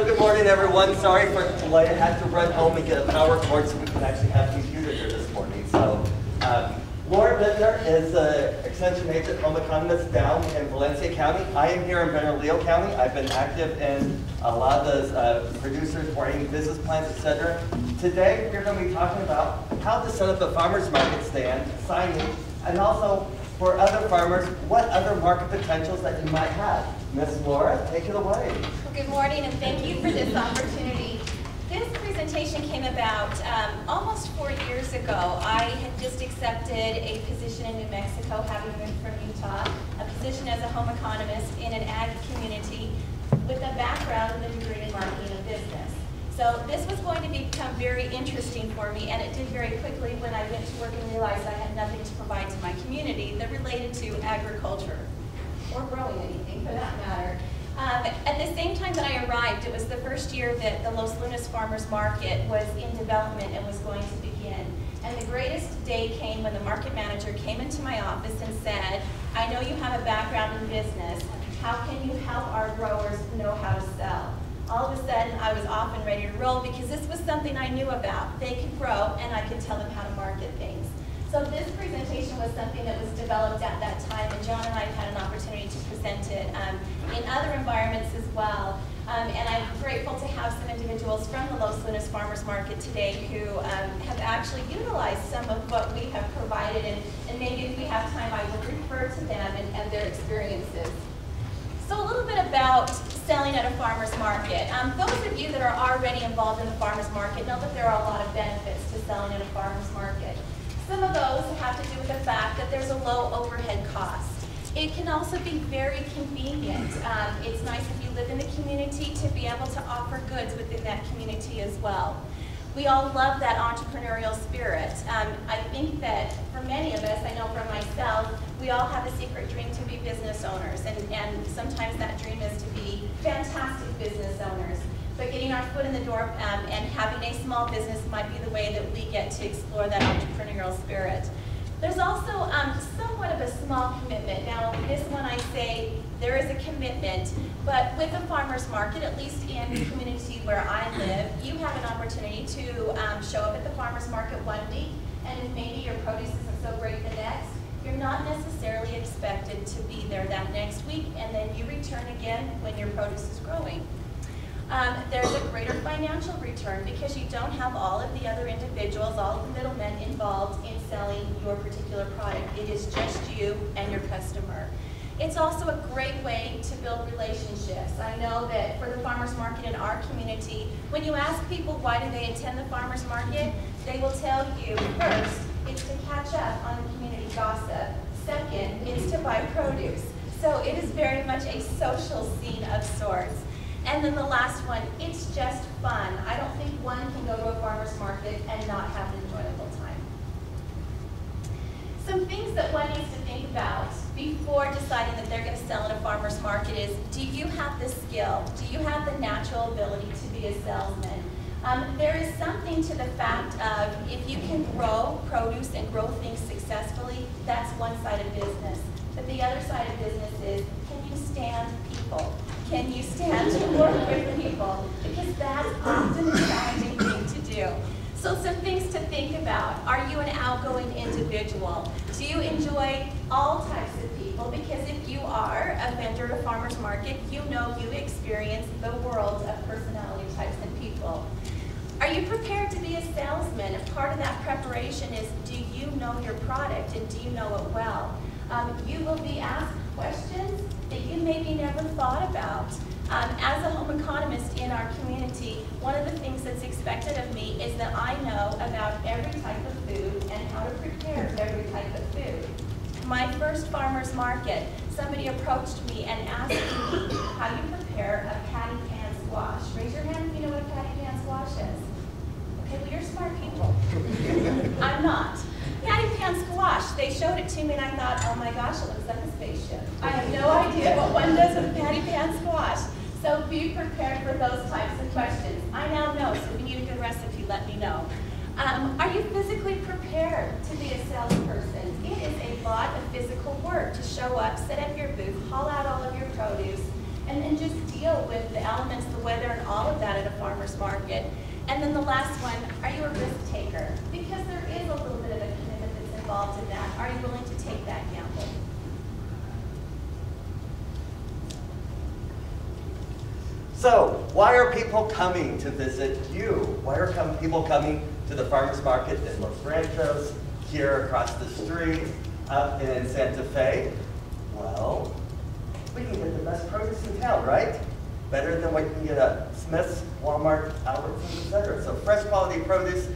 good morning, everyone. Sorry for the delay. I had to run home and get a power cord so we can actually have computer here this morning. So, Laura Bittner is an extension agent, home economist down in Valencia County. I am here in Bernalillo County. I've been active in a lot of those producers writing business plans, etc. Today, we're going to be talking about how to set up a farmer's market stand, signage, and also for other farmers, what other market potentials that you might have. Miss Laura, take it away. Well, good morning, and thank you for this opportunity. This presentation came about almost 4 years ago. I had just accepted a position in New Mexico, having moved from Utah, a position as a home economist in an ag community with a background in the degree in marketing and business. So this was going to become very interesting for me, and it did very quickly when I went to work and realized I had nothing to provide to my community that related to agriculture, or growing anything for that matter. At the same time that I arrived, it was the first year that the Los Lunas Farmers Market was in development and was going to begin. And the greatest day came when the market manager came into my office and said, I know you have a background in business. How can you help our growers know how to sell? All of a sudden, I was off and ready to roll because this was something I knew about. They could grow, and I could tell them how to market things. So this presentation was something that was developed at that time, and John and I have had an opportunity to present it in other environments as well. And I'm grateful to have some individuals from the Los Lunas Farmers Market today who have actually utilized some of what we have provided, and maybe if we have time, I will refer to them and their experiences. So a little bit about selling at a farmer's market. Those of you that are already involved in the farmer's market know that there are a lot of benefits to selling at a farmer's market. Some of those have to do with the fact that there's a low overhead cost. It can also be very convenient. It's nice if you live in the community to be able to offer goods within that community as well. We all love that entrepreneurial spirit. I think that for many of us, I know for myself, we all have a secret dream to be business owners, and sometimes that dream is to be fantastic business owners. But getting our foot in the door and having a small business might be the way that we get to explore that entrepreneurial spirit. There's also somewhat of a small commitment. Now, this one I say there is a commitment, but with a farmer's market, at least in the community where I live, you have an opportunity to show up at the farmer's market one week, and if maybe your produce isn't so great the next, you're not necessarily expected to be there that next week, and then you return again when your produce is growing. There's a greater financial return because you don't have all of the other individuals, all of the middlemen involved in selling your particular product. It is just you and your customer. It's also a great way to build relationships. I know that for the farmer's market in our community, when you ask people why do they attend the farmer's market, they will tell you, first, it's to catch up on the community gossip. Second, it's to buy produce. So it is very much a social scene of sorts. And then the last one, it's just fun. I don't think one can go to a farmer's market and not have an enjoyable time. Some things that one needs to think about before deciding that they're going to sell at a farmer's market is, do you have the skill? Do you have the natural ability to be a salesman? There is something to the fact of if you can grow produce and grow things successfully, that's one side of business. But the other side of business is, can you stand people? Can you stand to work with people? Because that's often a challenging thing to do. So some things to think about. Are you an outgoing individual? Do you enjoy all types of people? Because if you are a vendor at a farmer's market, you know you experience the world of personality types and people. Are you prepared to be a salesman? And part of that preparation is, do you know your product and do you know it well? You will be asked questions that you maybe never thought about. As a home economist in our community, one of the things that's expected of me is that I know about every type of food and how to prepare every type of food. My first farmer's market, somebody approached me and asked me how you prepare a patty pan squash. Raise your hand if you know what a patty pan squash is. Okay, well, you're smart people. I'm not. Patty pan squash, they showed it to me and I thought, oh my gosh, it looks like a spaceship. I have no idea what one does with a patty pan squash. So be prepared for those types of questions. I now know, so if you need a good recipe, let me know. Are you physically prepared to be a salesperson? It is a lot of physical work to show up, set up your booth, haul out all of your produce, and then just deal with the elements, the weather, and all of that at a farmer's market. And then the last one, are you a risk taker? Because there is a little bit of a commitment that's involved in that. Are you willing to take that gamble? So, why are people coming to visit you? Why are people coming to the farmers market in Los Ranchos, here across the street, up in Santa Fe? Well, we can get the best produce in town, right? Better than what you can get at Smith's, Walmart, Albertsons, etc. So fresh quality produce,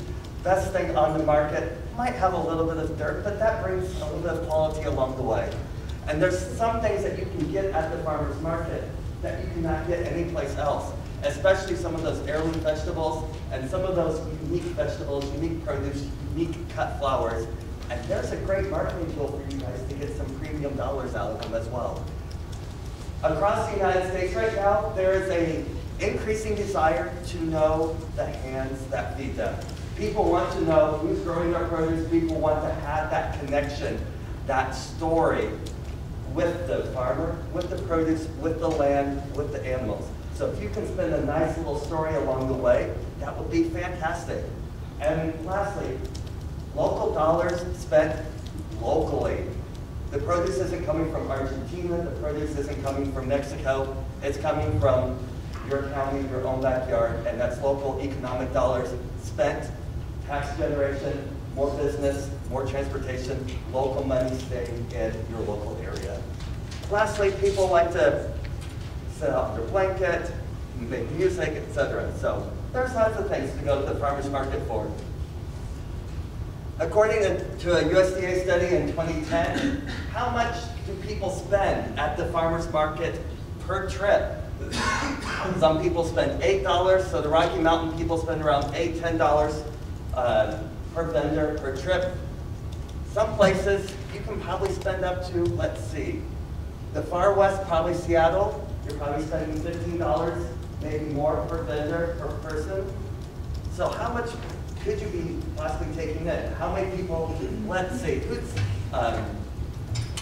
best thing on the market. Might have a little bit of dirt, but that brings a little bit of quality along the way. And there's some things that you can get at the farmer's market that you cannot get anyplace else, especially some of those heirloom vegetables and some of those unique vegetables, unique produce, unique cut flowers. And there's a great marketing tool for you guys to get some premium dollars out of them as well. Across the United States right now, there is an increasing desire to know the hands that feed them. People want to know who's growing their produce. People want to have that connection, that story with the farmer, with the produce, with the land, with the animals. So if you can spend a nice little story along the way, that would be fantastic. And lastly, local dollars spent locally. The produce isn't coming from Argentina, the produce isn't coming from Mexico, it's coming from your county, your own backyard, and that's local economic dollars spent, tax generation, more business, more transportation, local money staying in your local area. Lastly, people like to sit out their blanket, make music, etc. So there's lots of things to go to the farmer's market for. According to a USDA study in 2010, how much do people spend at the farmer's market per trip? Some people spend $8, so the Rocky Mountain people spend around $8, $10 per vendor per trip. Some places you can probably spend up to, let's see, the far west, probably Seattle, you're probably spending $15, maybe more per vendor per person. So how much could you be possibly taking in? How many people, let's see,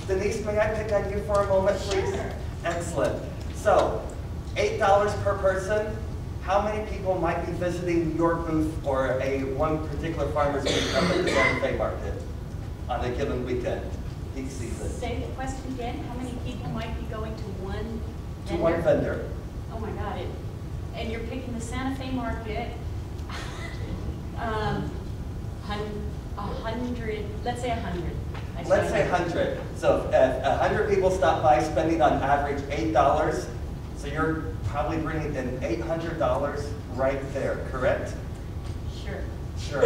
Denise, may I pick on you for a moment, please? Sure. Excellent. So, $8 per person, how many people might be visiting your booth or one particular farmer's booth up at the Santa Fe market on a given weekend, peak season? Say the question again, how many people might be going to one vendor? To one vendor. Oh my God, and you're picking the Santa Fe market, 100, let's say 100. Let's say 100. So if 100 people stop by spending on average $8, so you're probably bringing in $800 right there, correct? Sure. Sure.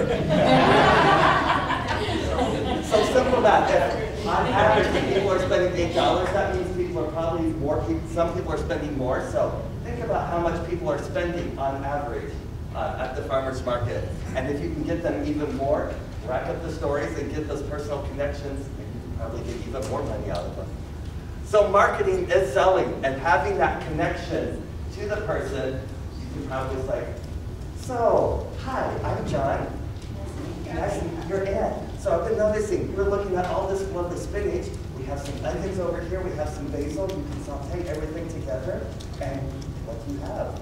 So simple math. If on average people are spending $8, that means people are probably some people are spending more. So think about how much people are spending on average at the farmer's market. And if you can get them even more, rack up the stories and get those personal connections, and you can probably get even more money out of them. So marketing is selling, and having that connection to the person, you can probably say, so, hi, I'm John. Nice to meet your Ed. So I've been noticing, you're looking at all this lovely spinach. We have some onions over here, we have some basil. You can saute everything together, and what do you have?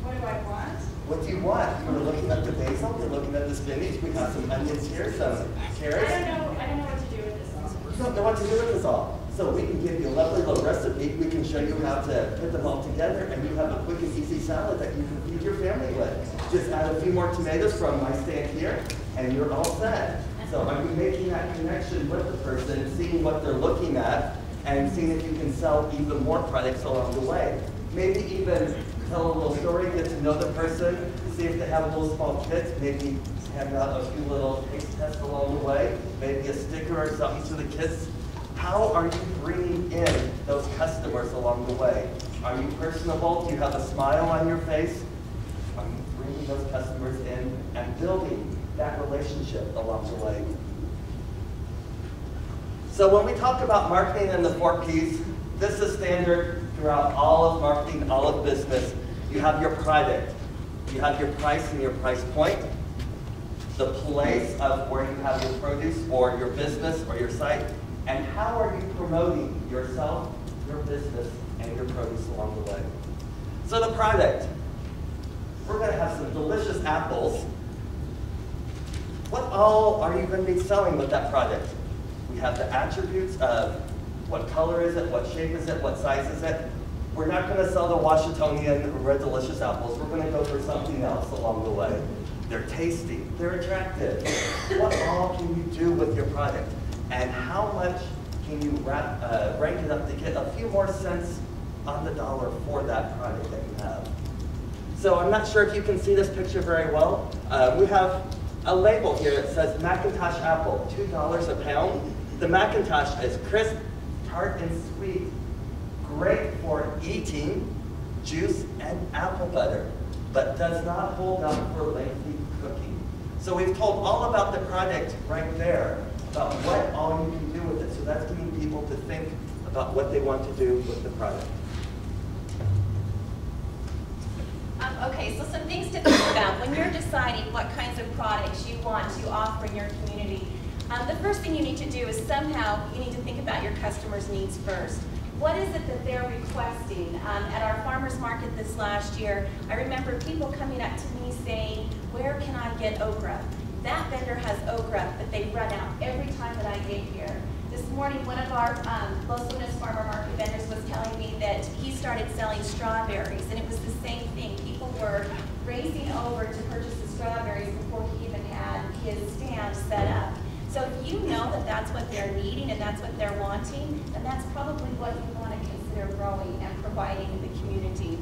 What do I want? What do you want? You're looking at the basil, you're looking at the spinach, we have some onions here, some carrots. I don't know what to do with this all. You don't know what to do with this all. So we can give you a lovely little recipe, we can show you how to put them all together, and you have a quick and easy salad that you can feed your family with. Just add a few more tomatoes from my stand here, and you're all set. So are you making that connection with the person, seeing what they're looking at, and seeing if you can sell even more products along the way? Maybe even tell a little story, get to know the person, see if they have a little small kit, maybe hand out a few little taste tests along the way, maybe a sticker or something to the kids. How are you bringing in those customers along the way? Are you personable? Do you have a smile on your face? Are you bringing those customers in and building that relationship along the way? So when we talk about marketing and the 4 Ps, this is standard throughout all of marketing, all of business. You have your product, you have your price and your price point, the place of where you have your produce or your business or your site, And how are you promoting yourself, your business, and your produce along the way? So the product, we're going to have some delicious apples. What all are you going to be selling with that product? We have the attributes of what color is it, what shape is it, what size is it. We're not going to sell the Washingtonian red delicious apples. We're going to go for something else along the way. They're tasty, they're attractive. What all can you do with your product? And how much can you rank it up to get a few more cents on the dollar for that product that you have? So I'm not sure if you can see this picture very well. We have a label here that says Macintosh apple, $2 a pound. The Macintosh is crisp, tart, and sweet. Great for eating, juice, and apple butter, but does not hold up for lengthy cooking. So we've told all about the product right there, about what all you can do with it. So that's getting people to think about what they want to do with the product. Okay, so some things to think about when you're deciding what kinds of products you want to offer in your community. The first thing you need to do is somehow you need to think about your customers' needs first. What is it that they're requesting? At our farmers market this last year, I remember people coming up to me saying, where can I get okra? That vendor has okra, but they run out every time that I get here. This morning, one of our Los Lunas farmer market vendors was telling me that he started selling strawberries, and it was the same thing. People were racing over to purchase the strawberries before he even had his stand set up. So if you know that that's what they're needing and that's what they're wanting, then that's probably what you want to consider growing and providing in the community.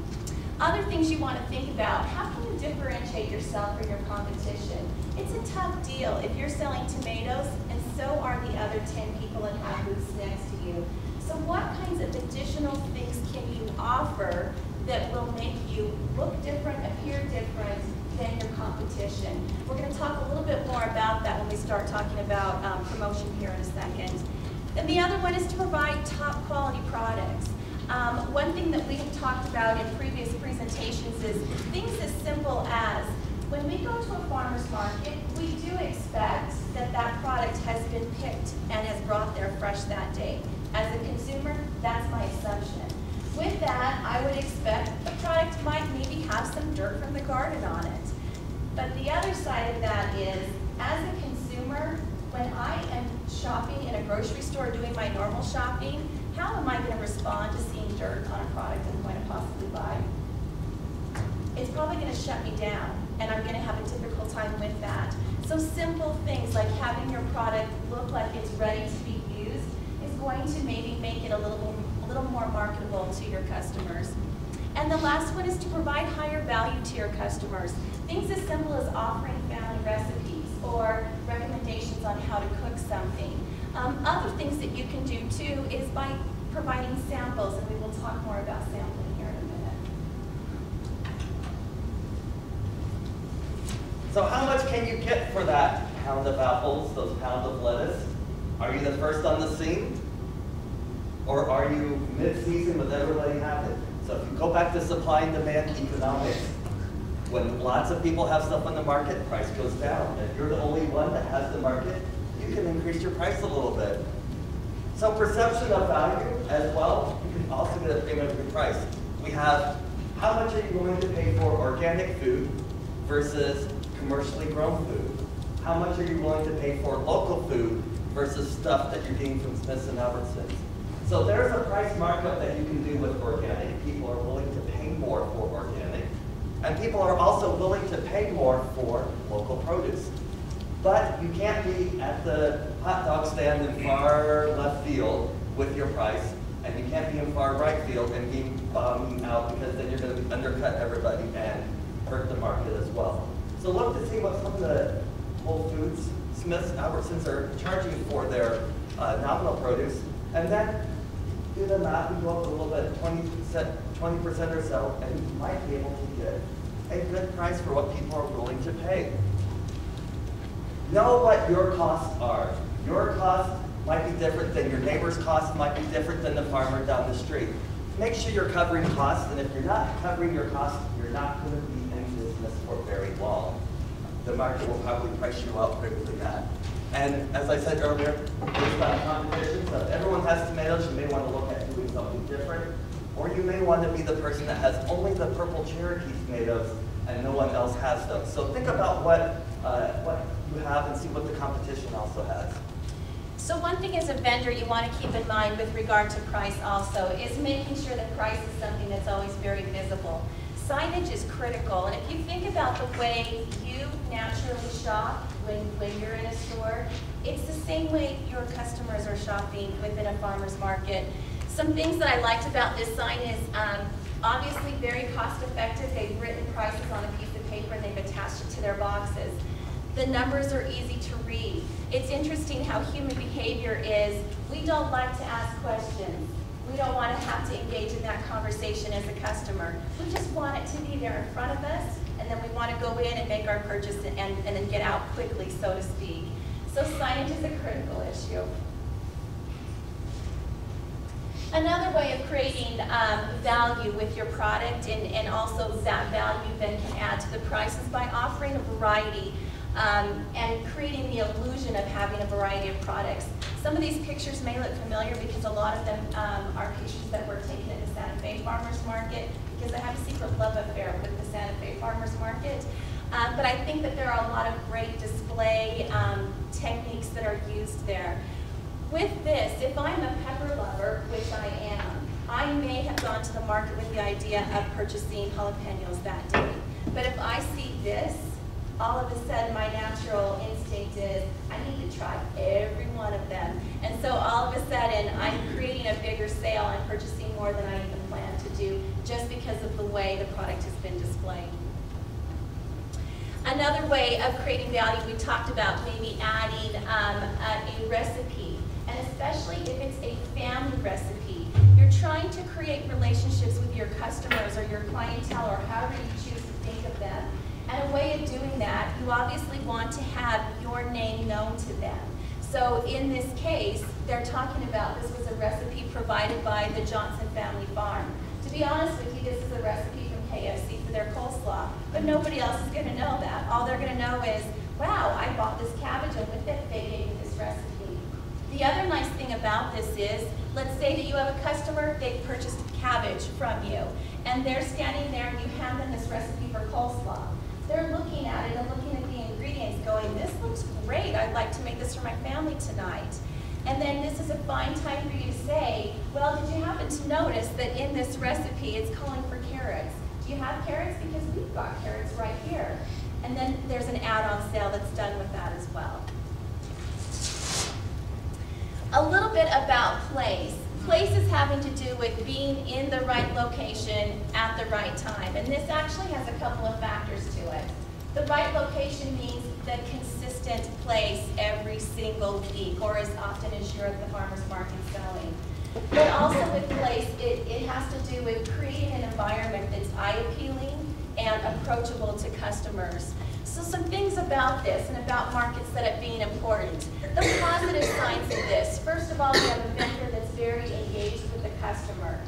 Other things you want to think about, how can you differentiate yourself from your competition? It's a tough deal if you're selling tomatoes and so are the other 10 people that have booths next to you. So what kinds of additional things can you offer that will make you look different, appear different than your competition? We're going to talk a little bit more about that when we start talking about promotion here in a second. And the other one is to provide top quality products. One thing that we have talked about in previous presentations is things as simple as when we go to a farmer's market, we do expect that that product has been picked and has brought there fresh that day. As a consumer, that's my assumption. With that, I would expect the product might maybe have some dirt from the garden on it. But the other side of that is, as a consumer, when I am shopping in a grocery store doing my normal shopping, how am I going to respond to seeing dirt on a product I'm going to possibly buy? It's probably going to shut me down, and I'm going to have a difficult time with that. So simple things like having your product look like it's ready to be used is going to maybe make it a little more marketable to your customers. And the last one is to provide higher value to your customers. Things as simple as offering family recipes or recommendations on how to cook something. Other things that you can do too is by providing samples, and we will talk more about sampling here in a minute. So how much can you get for that pound of apples, those pounds of lettuce? Are you the first on the scene? Or are you mid-season with everybody having? So if you go back to supply and demand economics, when lots of people have stuff on the market, price goes down. If you're the only one that has the market, you can increase your price a little bit. So perception of value as well, you can also get a premium of your price. We have how much are you willing to pay for organic food versus commercially grown food? How much are you willing to pay for local food versus stuff that you're getting from Smiths and Albertsons? So there's a price markup that you can do with organic. People are willing to pay more for organic. And people are also willing to pay more for local produce. But you can't be at the hot dog stand in far left field with your price, and you can't be in far right field and be bombing out, because then you're going to undercut everybody and hurt the market as well. So look to see what some of the Whole Foods, Smiths, Albertsons are charging for their nominal produce, and then do the math and go up a little bit, 20% or so, and you might be able to get a good price for what people are willing to pay. Know what your costs are. Your cost might be different than your neighbor's cost, might be different than the farmer down the street. Make sure you're covering costs, and if you're not covering your costs, you're not going to be in business for very long. The market will probably price you out quickly that. And as I said earlier, there's about competition. So if everyone has tomatoes, you may want to look at doing something different. Or you may want to be the person that has only the purple Cherokee tomatoes and no one else has those. So think about what you have and see what the competition also has. So one thing as a vendor you want to keep in mind with regard to price also is making sure that price is something that's always very visible. Signage is critical, and if you think about the way you naturally shop when you're in a store, it's the same way your customers are shopping within a farmer's market. Some things that I liked about this sign is obviously very cost effective. They've written prices on a piece of paper and they've attached it to their boxes. The numbers are easy to read. It's interesting how human behavior is, we don't like to ask questions. We don't want to have to engage in that conversation as a customer. We just want it to be there in front of us, and then we want to go in and make our purchase and then get out quickly, so to speak. So signage is a critical issue. Another way of creating value with your product and also that value then can add to the price is by offering a variety and creating the illusion of having a variety of products. Some of these pictures may look familiar because a lot of them are pictures that were taken at the Santa Fe Farmers Market because I have a secret love affair with the Santa Fe Farmers Market. But I think that there are a lot of great display techniques that are used there. With this, if I'm a pepper lover, which I am, I may have gone to the market with the idea of purchasing jalapenos that day. But if I see this, all of a sudden my natural instinct is, I need to try every one of them. And so all of a sudden I'm creating a bigger sale and purchasing more than I even planned to do just because of the way the product has been displayed. Another way of creating value, we talked about maybe adding a recipe, and especially if it's a family recipe. You're trying to create relationships with your customers or your clientele or however you choose to think of them. And a way of doing that, you obviously want to have your name known to them. So in this case, they're talking about this was a recipe provided by the Johnson Family Farm. To be honest with you, this is a recipe from KFC for their coleslaw, but nobody else is going to know that. All they're going to know is, wow, I bought this cabbage and with it they gave me this recipe. The other nice thing about this is, let's say that you have a customer, they've purchased cabbage from you, and they're standing there and you hand them this recipe for coleslaw. They're looking at it and looking at the ingredients going, this looks great, I'd like to make this for my family tonight. And then this is a fine time for you to say, well, did you happen to notice that in this recipe it's calling for carrots? Do you have carrots? Because we've got carrots right here. And then there's an add-on sale that's done with that as well. A little bit about place. Place is having to do with being in the right location at the right time. And this actually has a couple of factors to it. The right location means the consistent place every single week, or as often as you're at the farmer's market selling. But also with place, it has to do with creating an environment that's eye-appealing and approachable to customers. So some things about this and about market setup being important. The positive signs of this. First of all, we have a vendor that's very engaged with the customer.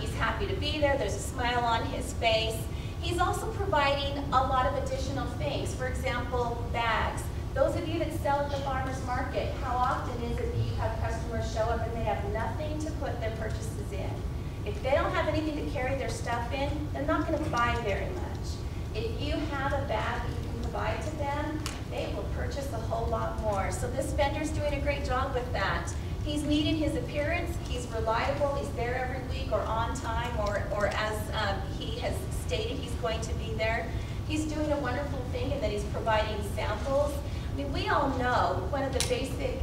He's happy to be there. There's a smile on his face. He's also providing a lot of additional things. For example, bags. Those of you that sell at the farmer's market, how often is it that you have customers show up and they have nothing to put their purchases in? If they don't have anything to carry their stuff in, they're not going to buy very much. If you have a bag that you can provide to them, they will purchase a whole lot more. So this vendor's doing a great job with that. He's neat in his appearance, he's reliable, he's there every week or on time, or as he has stated he's going to be there. He's doing a wonderful thing in that he's providing samples. I mean, we all know one of the basic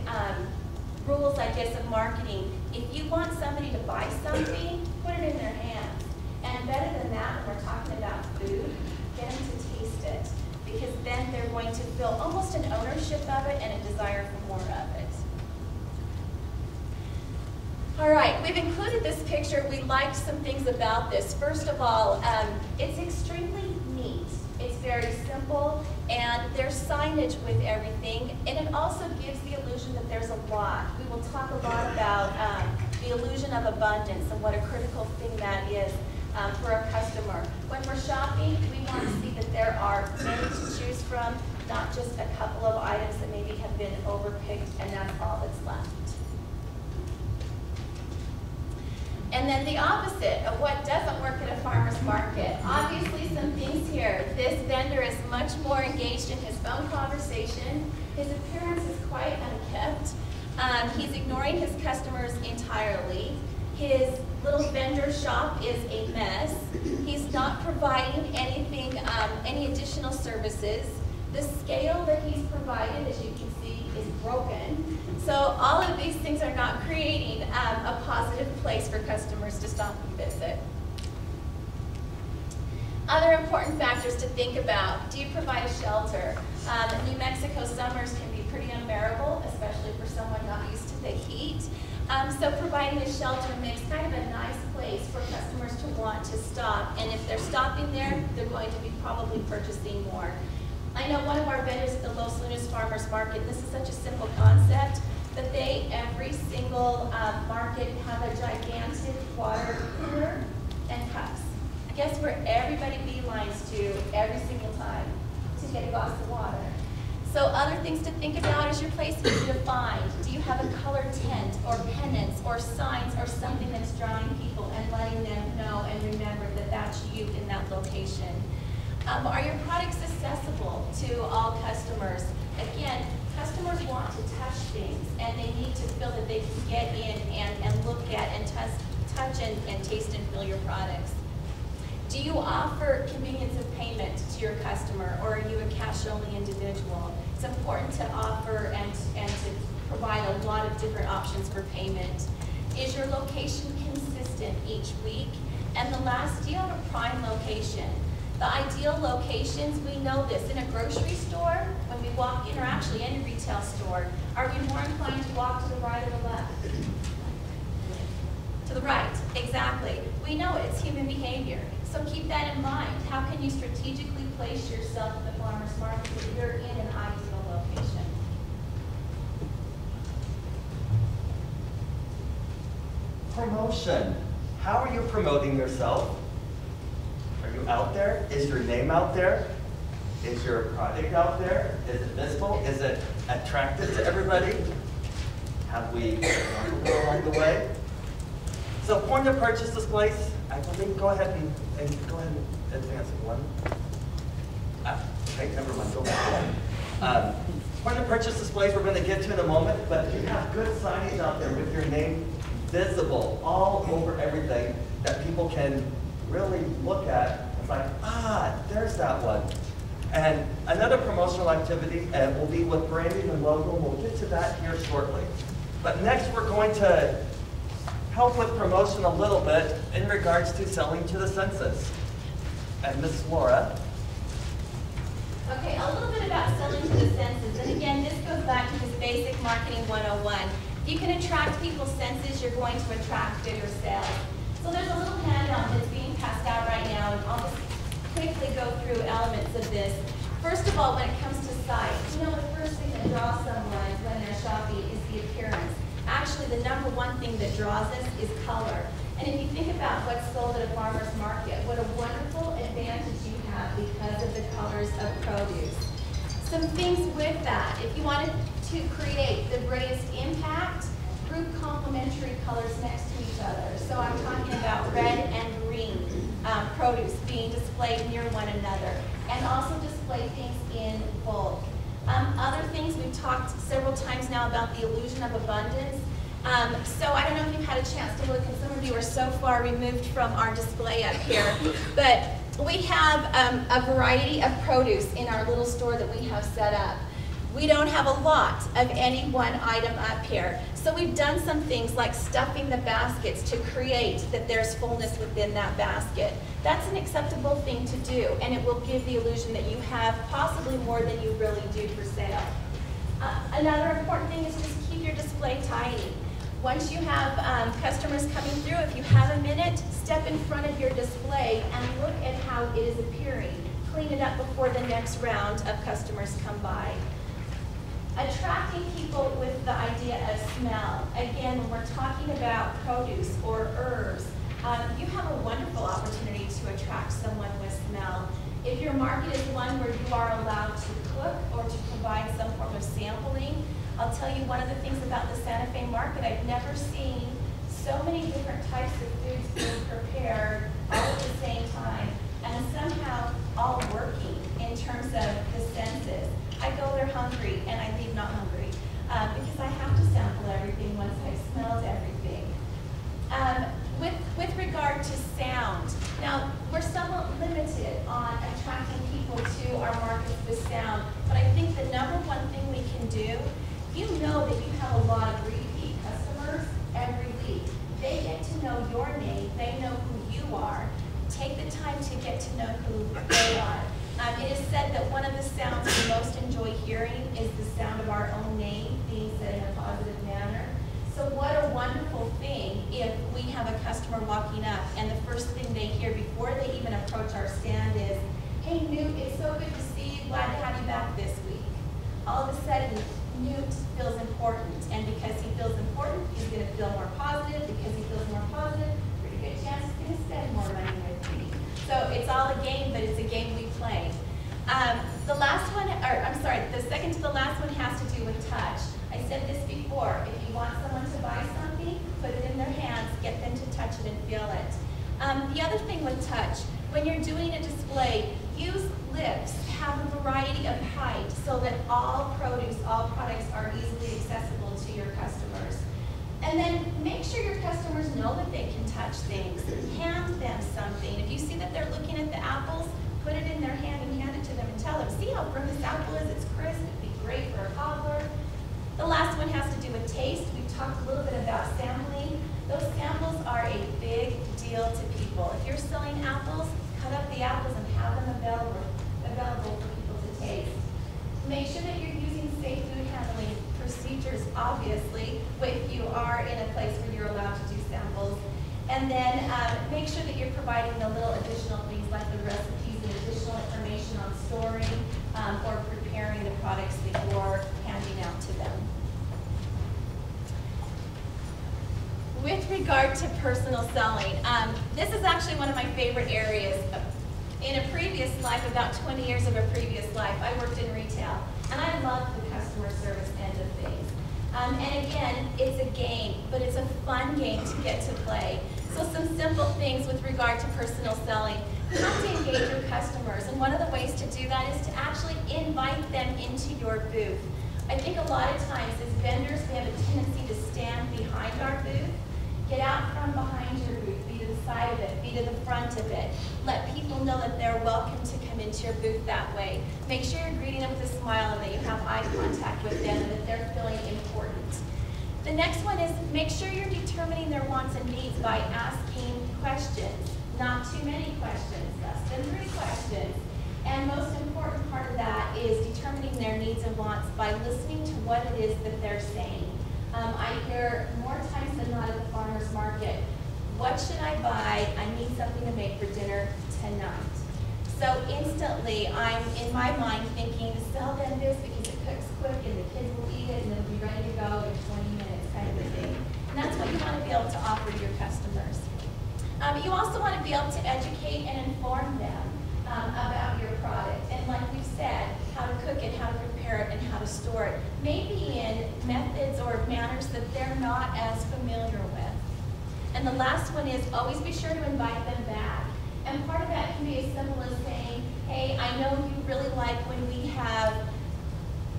rules, I guess, of marketing, if you want somebody to buy something, put it in their hands. And better than that, when we're talking about food, get them to taste it. Because then they're going to feel almost an ownership of it and a desire for more of it. All right, we've included this picture. We liked some things about this. First of all, it's extremely neat. It's very simple, and there's signage with everything, and it also gives the illusion that there's a lot. We will talk a lot about the illusion of abundance and what a critical thing that is for a customer. When we're shopping, we want to see that there are many to choose from. not just a couple of items that maybe have been overpicked and that's all that's left. And then the opposite of what doesn't work at a farmer's market. Obviously some things here. This vendor is much more engaged in his phone conversation. His appearance is quite unkempt. He's ignoring his customers entirely. His little vendor shop is a mess. He's not providing anything, any additional services. The scale that he's provided, as you can see, is broken. So all of these things are not creating a positive place for customers to stop and visit. Other important factors to think about. Do you provide a shelter? New Mexico summers can be pretty unbearable, especially for someone not used to the heat. So providing a shelter makes kind of a nice place for customers to want to stop. And if they're stopping there, they're going to be probably purchasing more. I know one of our vendors at the Los Lunas Farmers Market, this is such a simple concept, but they, every single market, have a gigantic water cooler and cups. Guess where everybody beelines to every single time? To get a glass of water. So other things to think about is your place is defined. Do you have a colored tent or pennants or signs or something that's drawing people and letting them know and remember that that's you in that location? Are your products accessible to all customers? Again, customers want to touch things and they need to feel that they can get in and look at and touch and taste and feel your products. Do you offer convenience of payment to your customer, or are you a cash-only individual? It's important to offer and to provide a lot of different options for payment. Is your location consistent each week? And the last, do you have a prime location? The ideal locations, we know this, in a grocery store, when we walk in, or actually any retail store, are we more inclined to walk to the right or the left? To the right, exactly. We know it, it's human behavior. So keep that in mind. How can you strategically place yourself at the farmer's market if you're in an ideal location? Promotion. How are you promoting yourself? Are you out there? Is your name out there? Is your product out there? Is it visible? Is it attractive to everybody? Have we go along the way? So point of purchase displays, I believe, go ahead and advance it one. Okay, never mind, go back. Point of purchase displays we're going to get to in a moment, but if you have good signage out there with your name visible all over everything that people can really look at, it's like, there's that one. And another promotional activity will be with branding and logo. We'll get to that here shortly. But next we're going to help with promotion a little bit in regards to selling to the census. And Mrs. Laura. Okay, a little bit about selling to the census. And again, this goes back to this basic marketing 101. If you can attract people's senses, you're going to attract bigger sales. So there's a little handout that's being passed out right now, and I'll just quickly go through elements of this. First of all, when it comes to sight, you know the first thing that draws someone when they're shopping is the appearance. Actually, the number one thing that draws us is color. And if you think about what's sold at a farmer's market, what a wonderful advantage you have because of the colors of produce. Some things with that, if you wanted to create the greatest impact, group complementary colors next to each other. So I'm talking about red and green produce being displayed near one another, and also display things in bulk. Other things, we've talked several times now about the illusion of abundance. So I don't know if you've had a chance to look, and some of you are so far removed from our display up here, but we have a variety of produce in our little store that we have set up. We don't have a lot of any one item up here. So we've done some things like stuffing the baskets to create that there's fullness within that basket. That's an acceptable thing to do, and it will give the illusion that you have possibly more than you really do for sale. Another important thing is just keep your display tidy. Once you have customers coming through, if you have a minute, step in front of your display and look at how it is appearing. Clean it up before the next round of customers come by. Attracting people with the idea of smell. Again, when we're talking about produce or herbs, you have a wonderful opportunity to attract someone with smell. If your market is one where you are allowed to cook or to provide some form of sampling. I'll tell you one of the things about the Santa Fe market, I've never seen so many different types of foods being prepared all at the same time, and somehow all working in terms of the senses. I go there hungry and I leave not hungry because I have to sample everything once I've smelled everything. With regard to sound, now we're somewhat limited on attracting people to our markets with sound, but I think the number one thing we can do, you know that you have a lot of repeat customers every week. They get to know your name, they know who you are. Take the time to get to know who they are. It is said that one of the sounds we most enjoy hearing is the sound of our own name being said in a positive manner. So what a wonderful thing if we have a customer walking up and the first thing they hear before they even approach our stand is, "Hey Newt, it's so good to see you, glad to have you back this week." All of a sudden, Newt feels important, and because he feels important, he's going to feel more positive. Because he feels more positive, pretty good chance he's going to spend more money with me. So it's all a game, but it's a game we play. The second to the last one has to do with touch. I said this before, if you want someone to buy something, put it in their hands, get them to touch it and feel it. The other thing with touch, when you're doing a display, use lips, have a variety of height so that all produce, all products are easily accessible to your customers. And then make sure your customers know that they can touch things. Hand them something. If you see that they're looking at the apples, put it in their hand and hand it to them and tell them, see how firm this apple is? It's crisp. It'd be great for a cobbler. The last one has to do with taste. We've talked a little bit about sampling. Those samples are a big deal to people. If you're selling apples, cut up the apples and have them available for people to taste. Make sure that you're using safe food handling procedures, obviously, if you are in a place where you're allowed to do samples. And then make sure that you're providing the little additional things like the recipes and additional information on storing or preparing the products that you're handing out to them. With regard to personal selling, this is actually one of my favorite areas. In a previous life, about 20 years of a previous life, I worked in retail, and I loved the customer service end of things. And again, it's a game, but it's a fun game to get to play. So some simple things with regard to personal selling. You have to engage your customers, and one of the ways to do that is to actually invite them into your booth. I think a lot of times as vendors, we have a tendency to stand behind our booth. Get out from behind your booth, be to the side of it, be to the front of it. Let people know that they're welcome to come into your booth that way. Make sure you're greeting them with a smile and that you have eye contact with them and that they're feeling important. The next one is make sure you're determining their wants and needs by asking questions. Not too many questions, less than 3 questions. And most important part of that is determining their needs and wants by listening to what it is that they're saying. I hear more times than not at the farmer's market, what should I buy? I need something to make for dinner tonight. So instantly, I'm in my mind thinking, sell them this because it cooks quick and the kids will eat it and it'll be ready to go in 20 minutes kind of a thing. And that's what you want to be able to offer to your customers. You also want to be able to educate and inform them about your product. And like we've said, how to cook it, how to prepare it, and how to store it. Maybe in methods or manners that they're not as familiar with. And the last one is always be sure to invite them back. And part of that can be as simple as saying, hey, I know you really like when we have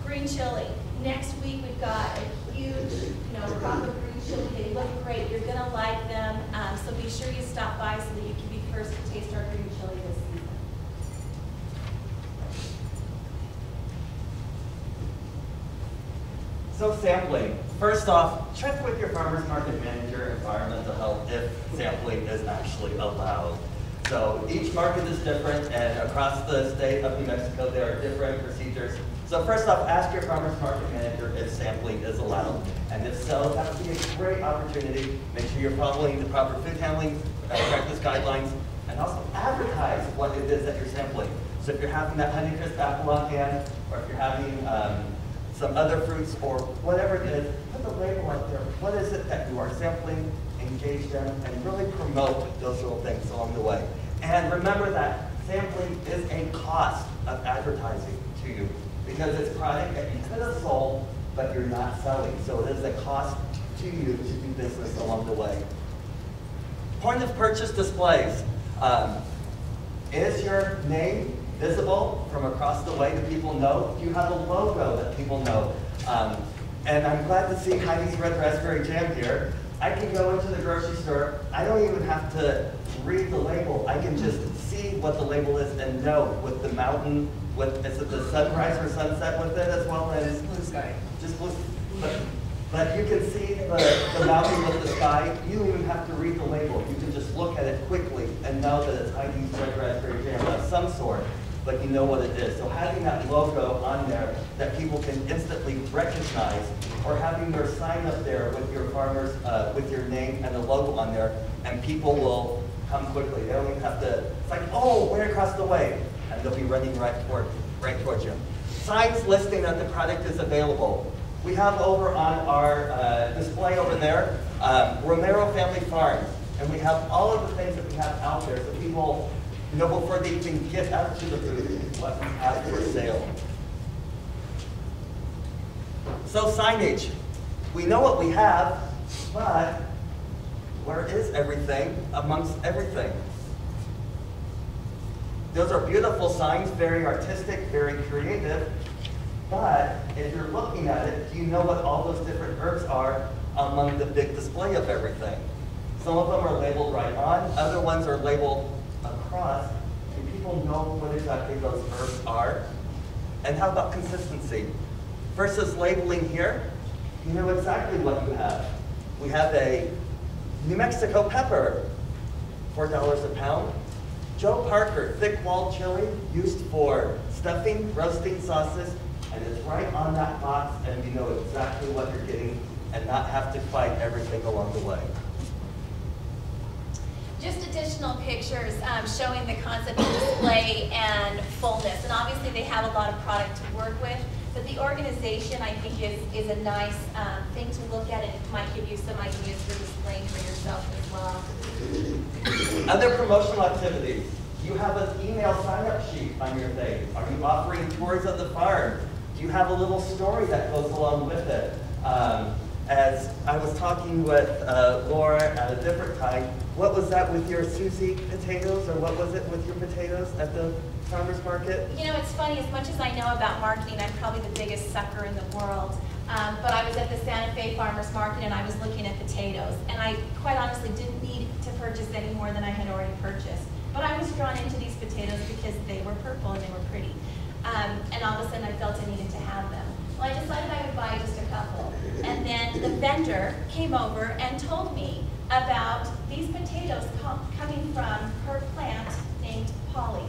green chili. Next week we've got a huge, crop of green chili. They look great. You're going to like them. So be sure you stop by so that you can be first to taste our green chili this season. So sampling. First off, check with your farmer's market manager, environmental health, if sampling is actually allowed. So each market is different, and across the state of New Mexico, there are different procedures. So first off, ask your farmer's market manager if sampling is allowed. And if so, that would be a great opportunity. Make sure you're following the proper food handling practice guidelines, and also advertise what it is that you're sampling. So if you're having that Honeycrisp apple on hand, or if you're having some other fruits or whatever it is, put the label out there. What is it that you are sampling, engage them, and really promote those little things along the way. And remember that sampling is a cost of advertising to you. because it's product that you could have sold, but you're not selling. So it is a cost to you to do business along the way. Point of purchase displays. Is your name visible from across the way? Do people know? Do you have a logo that people know? And I'm glad to see Heidi's Red Raspberry Jam here. I can go into the grocery store. I don't even have to read the label. I can just see what the label is and know with the mountain, is it the sunrise or sunset with it as well as Blue sky. just blue. But you can see the mountain with the sky. You don't even have to read the label. You can just look at it quickly and know that it's Heidi's Red Raspberry Jam of some sort, but you know what it is. So having that logo on there that people can instantly recognize, or having your sign up there with your farmers, with your name and the logo on there, and people will come quickly. They don't even have to, it's like, oh, way across the way, and they'll be running right towards you. Signs listing that the product is available. We have over on our display over there, Romero Family Farms, and we have all of the things that we have out there so people know before they even get out to the booth what we have for sale. So signage, we know what we have, but where is everything amongst everything? Those are beautiful signs, very artistic, very creative, but if you're looking at it, do you know what all those different herbs are among the big display of everything? Some of them are labeled right on, other ones are labeled across. Do people know what exactly those herbs are? And how about consistency? Versus labeling here, you know exactly what you have. We have a New Mexico pepper, $4 a pound. Joe Parker, thick-walled chili, used for stuffing, roasting sauces, and it's right on that box, and you know exactly what you're getting and not have to fight everything along the way. Just additional pictures showing the concept of display and fullness. And obviously they have a lot of product to work with, but the organization I think is a nice thing to look at, and it might give you some ideas for displaying for yourself as well. Other promotional activities. You have an email sign-up sheet on your thing. Are you offering tours of the farm? Do you have a little story that goes along with it? As I was talking with Laura at a different time, what was that with your Susie potatoes, or what was it with your potatoes at the farmer's market? You know, it's funny, as much as I know about marketing, I'm probably the biggest sucker in the world. But I was at the Santa Fe Farmer's Market and I was looking at potatoes. And I quite honestly didn't need to purchase any more than I had already purchased. But I was drawn into these potatoes because they were purple and they were pretty. And all of a sudden I felt I needed to have them. Well, I decided I would buy just a couple. And then the vendor came over and told me about these potatoes coming from her plant named Polly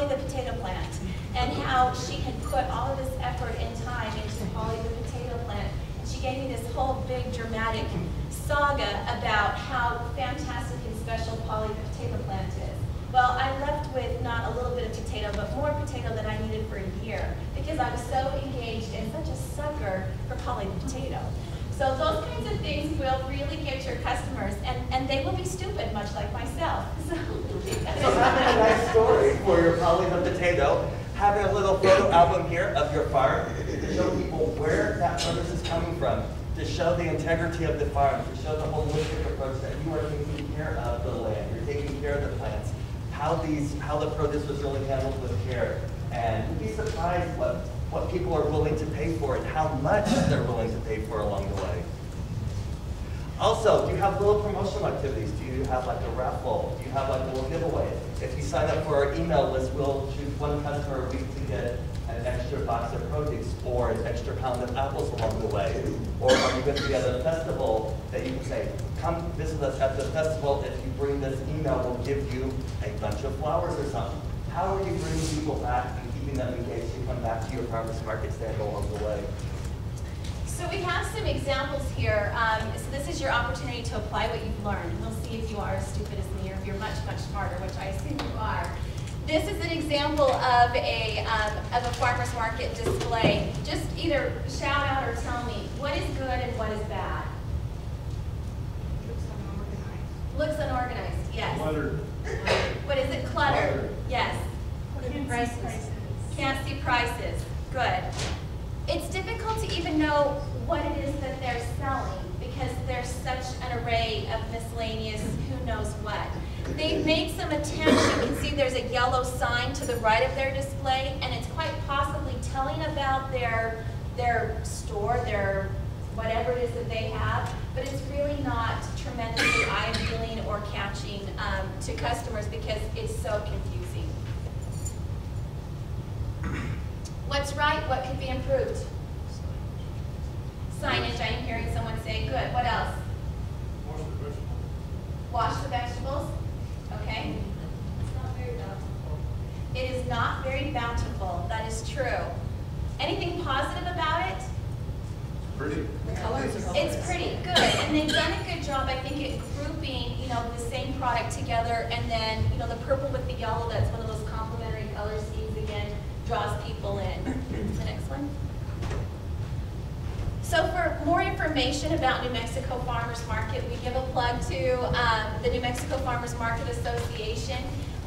the potato plant, and how she had put all of this effort and time into Polly the potato plant. And she gave me this whole big dramatic saga about how fantastic and special Polly the potato plant is. Well, I left with not a little bit of potato, but more potato than I needed for a year, because I was so engaged and such a sucker for Polly the potato. So those kinds of things will really get your customers, and they will be stupid, much like myself. So having a nice story for your Polly the potato, having a little photo album here of your farm to show people where that produce is coming from, to show the integrity of the farm, to show the holistic approach that you are taking care of the land, you're taking care of the plants, how the produce was really handled with care, and you'd be surprised what people are willing to pay for and how much they're willing to pay for along the way. Also, do you have little promotional activities? Do you have like a raffle? Do you have like a little giveaway? If you sign up for our email list, we'll choose one customer a week to get an extra box of produce or an extra pound of apples along the way. Or are you going to be at a festival that you can say, come visit us at the festival. If you bring this email, we'll give you a bunch of flowers or something. How are you bringing people back and keeping them engaged to come back to your farmer's market stand along the way? So we have some examples here. So this is your opportunity to apply what you've learned. We'll see if you are as stupid as me or if you're much, much smarter, which I assume you are. This is an example of a farmer's market display. Just either shout out or tell me what is good and what is bad. Looks unorganized, yes. Cluttered. What is it? Cluttered. Yes. Can't see prices. Can't see prices. Good. They've made some attempts. You can see there's a yellow sign to the right of their display, and it's quite possibly telling about their store, their whatever it is that they have, but it's really not tremendously eye-appealing or catching to customers because it's so confusing. What's right? What could be improved? Signage. I am hearing someone say, good. What else? Wash the vegetables. Okay. It's not very bountiful. It is not very bountiful. That is true. Anything positive about it? Pretty. The colors are It's pretty good, and they've done a good job, I think, at grouping, the same product together, and then, the purple with the yellow, that's one of those complementary color schemes again, draws people in. The next one. So for more information about New Mexico Farmers Market, we give a plug to the New Mexico Farmers Market Association.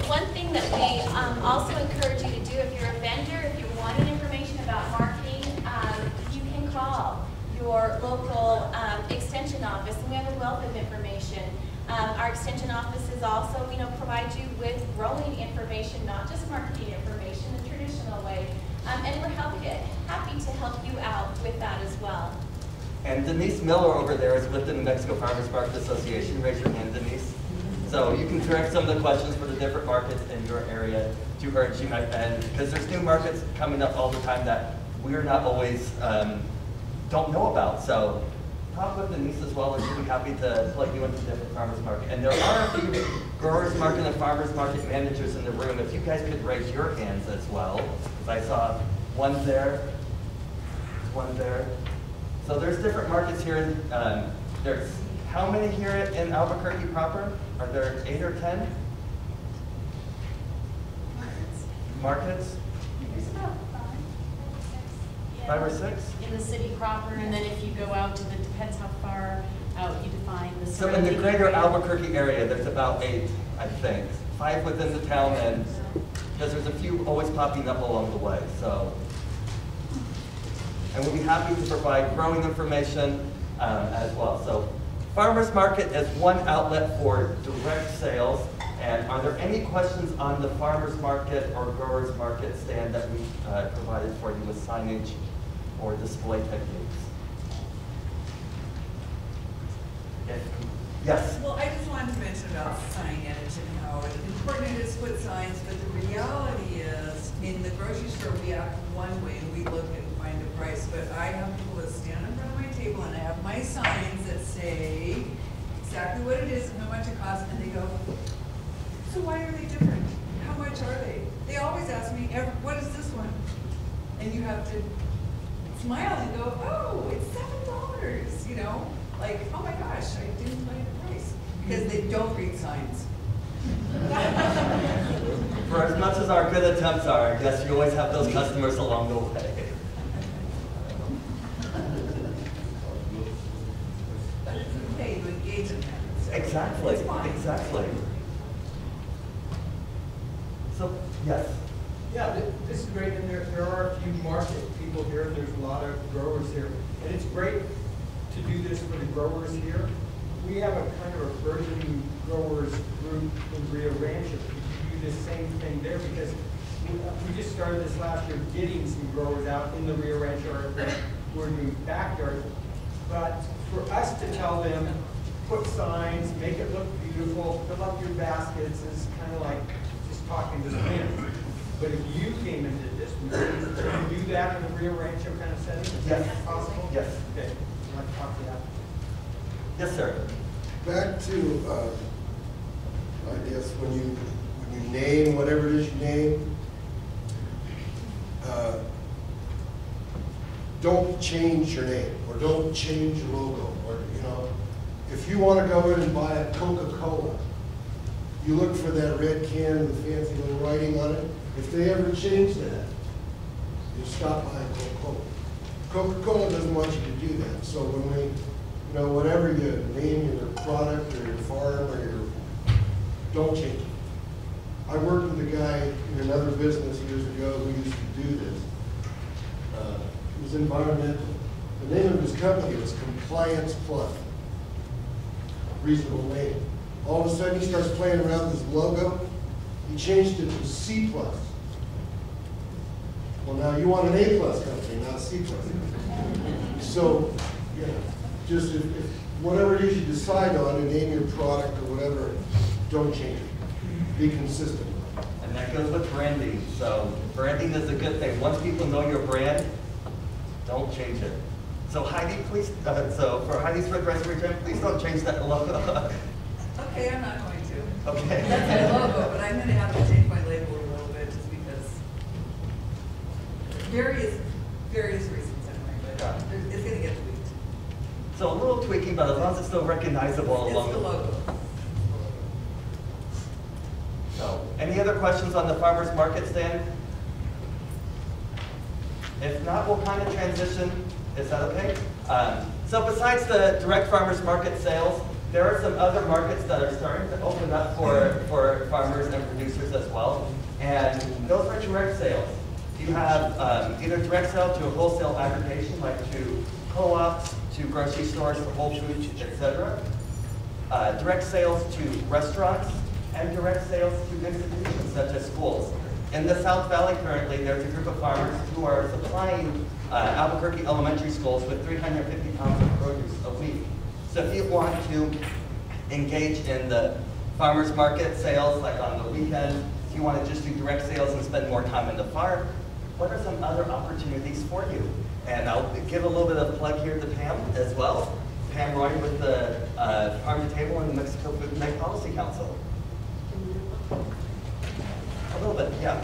One thing that we also encourage you to do if you're a vendor, if you're wanting information about marketing, you can call your local extension office, and we have a wealth of information. Our extension offices also, provide you with growing information, not just marketing information, the traditional way. And we're happy to help you out with that as well. And Denise Miller over there is with the New Mexico Farmers Market Association. Raise your hand, Denise. So you can direct some of the questions for the different markets in your area to her, and she might, and because there's new markets coming up all the time that we're not always don't know about. So talk with Denise as well, and she'll be happy to plug you into different farmers market. And there are a few growers market and farmers market managers in the room. If you guys could raise your hands as well, because I saw one there, one there. So there's different markets here. There's how many here in Albuquerque proper? Are there 8 or 10? Markets? There's about 5 or 6? in the city proper, and then if you go out to depends how far out you define the So in the surrounding greater area. Albuquerque area, there's about 8, I think. 5 within the town, and because there's a few always popping up along the way. So, and we'll be happy to provide growing information as well. So farmers market is one outlet for direct sales. And are there any questions on the farmers market or growers market stand that we provided for you with signage or display techniques? Yes. Well, I just wanted to mention about signage and how important it is to put signs, but the reality is, in the grocery store, we act one way and we look and find a price, but I have people that stand in front of my table and I have my signs that say exactly what it is and how much it costs, and they go, so why are they different? How much are they? They always ask me, what is this one? And you have to smile and go, oh, it's $7, like, oh my gosh, I didn't find a price. Because they don't read signs. For as much as our good attempts are, I guess you always have those customers along the way. But it's okay to engage in that. So Exactly, it's fine. exactly. So, yes. Yeah, this is great, and there are a few market people here, there's a lot of growers here, and it's great to do this for the growers here. We have a kind of a burgeoning growers group in Rio Rancho. We do the same thing there because we just started this last year getting some growers out in the Rio Rancho area. We're doing backyard, but for us to tell them, put signs, make it look beautiful, fill up your baskets is kind of like just talking to the wind. But if you came and did this, would you do that in a Rio Rancho kind of setting? Is Yes. that possible? Yes. Okay, I'd like to talk to that. Yes, sir. Back to, I guess, when you name whatever it is you name, don't change your name, or don't change your logo, or, if you want to go in and buy a Coca-Cola, you look for that red can with fancy little writing on it. If they ever change that, you stop buying Coca-Cola. Coca-Cola doesn't want you to do that. So when we, whatever you name your product or your farm or don't change it. I worked with a guy in another business years ago who used to do this. It was environmental. The name of his company was Compliance Plus. Reasonable name. All of a sudden, he starts playing around with his logo. He changed it to C+. Well, now you want an A+ company, not a C+. So, you know, just if whatever it is you decide on and name your product or whatever, don't change it. Be consistent. And that goes with branding. So branding is a good thing. Once people know your brand, don't change it. So Heidi, please, so for Heidi's Red Raspberry Jam, please don't change that logo. Okay, I'm not going to. Okay. That's my logo, but I'm going to have to change my label a little bit just because various reasons anyway, but Yeah. it's going to get tweaked. So a little tweaking, but as long as it's still recognizable It's along the logo. So, any other questions on the farmer's market stand? If not, we'll kind of transition. Is that okay? So besides the direct farmers market sales, there are some other markets that are starting to open up for farmers and producers as well. And those are direct sales. You have either direct sale to a wholesale aggregation, like to co-ops, to grocery stores, to Whole Foods, etc. Direct sales to restaurants, and direct sales to institutions such as schools. In the South Valley currently, there's a group of farmers who are supplying Albuquerque elementary schools with 350 pounds of produce a week. So if you want to engage in the farmers market sales, like on the weekend, if you want to just do direct sales and spend more time in the farm, what are some other opportunities for you? And I'll give a little bit of a plug here to Pam as well. Pam Roy with the Farm to Table and the Mexico Food and Ag Policy Council. A little bit, yeah.